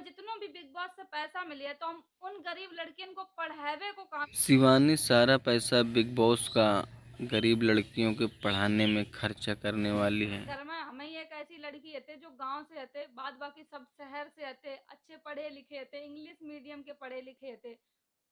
हमें जितनों भी big boss से पैसा मिले तो हम उन गरीब लड़कियन को पढ़ावे को काम। शिवानी सारा पैसा बिग बॉस का गरीब लड़कियों के पढ़ाने में खर्चा करने वाली है। घर में हमें एक ऐसी लड़की हते जो गांव से हते, बाद बाकी सब शहर से हते, अच्छे पढ़े लिखे हते, इंग्लिश मीडियम के पढ़े लिखे हते।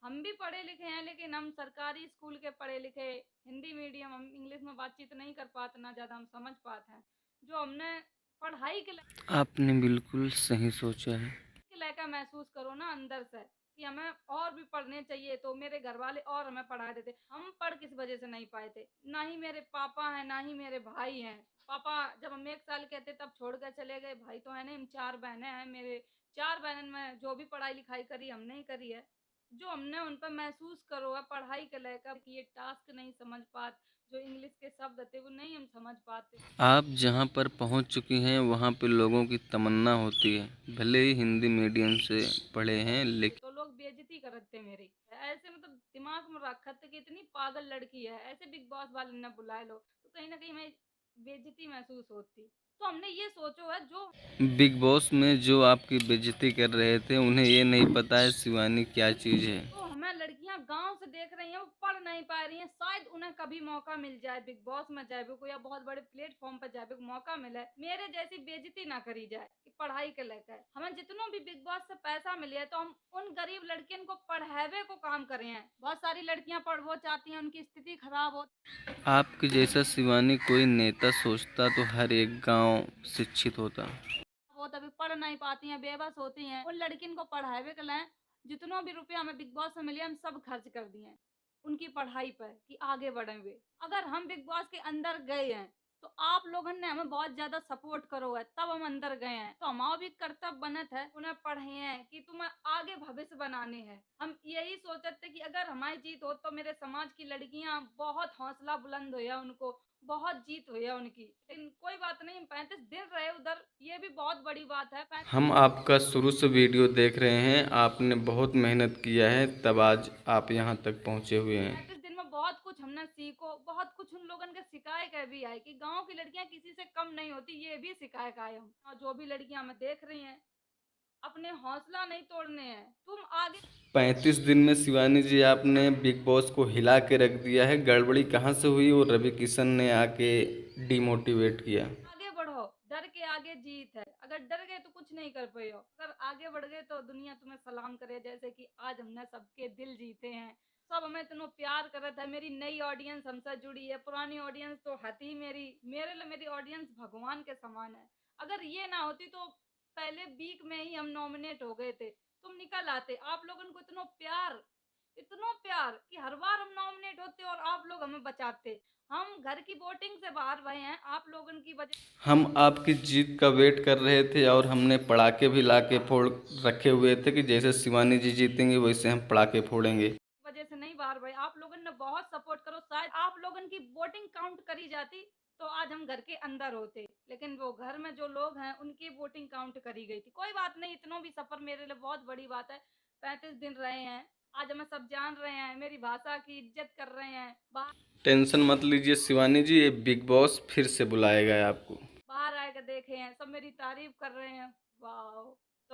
हम भी पढ़े लिखे हैं लेकिन हम सरकारी स्कूल के पढ़े लिखे, हिंदी मीडियम, हम इंग्लिश में बातचीत नहीं कर पाते, ना ज़्यादा हम समझ पाते हैं। जो हमने पढ़ाई के आपने बिल्कुल सही सोचा है। लायका महसूस करो ना अंदर से कि हमें और भी पढ़ने चाहिए, तो मेरे घर वाले और हमें पढ़ा देते। हम पढ़ किस वजह से नहीं पाए थे, ना ही मेरे पापा हैं ना ही मेरे भाई हैं। पापा जब हम 1 साल के थे तब छोड़ कर चले गए, भाई तो है नहीं, हम 4 बहनें हैं। मेरे 4 बहन में जो भी पढ़ाई लिखाई करी हमने ही करी है। जो हमने उन पर महसूस करो है पढ़ाई के लेकर कि ये टास्क नहीं समझ पाते, जो इंग्लिश के शब्द थे वो नहीं हम समझ पाते। आप जहाँ पर पहुँच चुकी हैं वहाँ पे लोगों की तमन्ना होती है, भले ही हिंदी मीडियम से पढ़े हैं लेकिन तो लोग बेइज्जती करते थे मेरी, ऐसे मतलब दिमाग में रखा था कि इतनी पागल लड़की है, ऐसे बिग बॉस वाले ने बुलाए लो तो कहीं ना कहीं मैं बेइज्जती महसूस होती। तो हमने ये सोचो है जो बिग बॉस में जो आपकी बेइज्जती कर रहे थे उन्हें ये नहीं पता है शिवानी क्या चीज़ है। तो हमें लड़कियां गांव से देख रही हैं, वो पढ़ नहीं पा रही हैं, शायद उन्हें कभी मौका मिल जाए बिग बॉस में जाए को या बहुत बड़े प्लेटफॉर्म पर जाए को मौका मिले, मेरे जैसी बेइज्जती ना करी जाए कि पढ़ाई के लेकर। हमें जितनों भी बिग बॉस से पैसा मिले तो हम उन गरीब लड़कियन को पढ़ावे को काम करे हैं। बहुत सारी लड़कियां पढ़ वो चाहती हैं, उनकी स्थिति खराब हो, आपके जैसा शिवानी कोई नेता सोचता तो हर एक गांव शिक्षित होता। वो तभी पढ़ नहीं पाती हैं, बेबस होती हैं। उन लड़किन को पढ़ावे के लिए जितनों भी रुपया हमें बिग बॉस से मिले हम सब खर्च कर दिए हैं उनकी पढ़ाई पर कि आगे बढ़े हुए। अगर हम बिग बॉस के अंदर गए हैं तो आप लोगों ने हमें बहुत ज्यादा सपोर्ट करो है, तब हम अंदर गए हैं। तो हमारा भी कर्तव्य बनत है उन्हें पढ़े हैं कि तुम्हें आगे भविष्य बनाने हैं। हम यही सोचते थे कि अगर हमारी जीत हो तो मेरे समाज की लड़कियां बहुत हौसला बुलंद हो या उनको बहुत जीत हुई है उनकी। लेकिन कोई बात नहीं, हम 35 दिन रहे उधर, ये भी बहुत बड़ी बात है। हम आपका शुरू से वीडियो देख रहे हैं, आपने बहुत मेहनत किया है तब आज आप यहाँ तक पहुँचे हुए हैं। 35 दिन में बहुत कुछ हमने सीखो, बहुत कुछ उन लोगों के सिखाए के भी आए कि गांव की लड़कियां किसी से कम नहीं होती, ये भी सिखाए का आए हम। और जो भी लड़कियां हमें देख रही हैं, अपने हौसला नहीं तोड़ने हैं, तुम आगे 35 दिन में शिवानी जी आपने बिग बॉस को हिला के रख दिया है। गड़बड़ी कहाँ से हुई और रवि किशन ने आके डिमोटिवेट किया। आगे बढ़ो, डर के आगे जीत है। अगर डर गए तो कुछ नहीं कर पाए हो, अगर आगे बढ़ गए तो दुनिया तुम्हें सलाम करे। जैसे कि आज हमने सबके दिल जीते हैं, सब हमें इतना प्यार करत है। मेरी नई ऑडियंस हमसे जुड़ी है, पुरानी ऑडियंस तो हती मेरी, मेरे लिए मेरी ऑडियंस भगवान के समान है। अगर ये ना होती तो पहले वीक में ही हम नॉमिनेट हो गए थे, तुम निकल आते। आप लोगों को इतना प्यार कि हर बार हम नॉमिनेट होते और आप लोग हमें बचाते। हम घर की वोटिंग से बाहर रहे हैं आप लोगों की वजह हम आपकी जीत का वेट कर रहे थे और हमने पड़ाके भी लाके फोड़ रखे हुए थे कि जैसे शिवानी जी जीतेंगे वैसे हम पड़ाके फोड़ेंगे। वजह से नहीं बाहर भाई, आप लोगों ने बहुत सपोर्ट करो। शायद आप लोगों की वोटिंग काउंट करी जाती तो आज हम घर के अंदर होते, लेकिन वो घर में जो लोग हैं उनकी वोटिंग काउंट करी गई थी। कोई बात नहीं, इतना भी सफर मेरे लिए बहुत बड़ी बात है। 35 दिन रहे हैं, आज हमें सब जान रहे हैं, मेरी भाषा की इज्जत कर रहे हैं। टेंशन मत लीजिए शिवानी जी, ये बिग बॉस फिर से बुलाएगा आपको। बाहर आए के देखे हैं, सब मेरी तारीफ कर रहे हैं। वाह।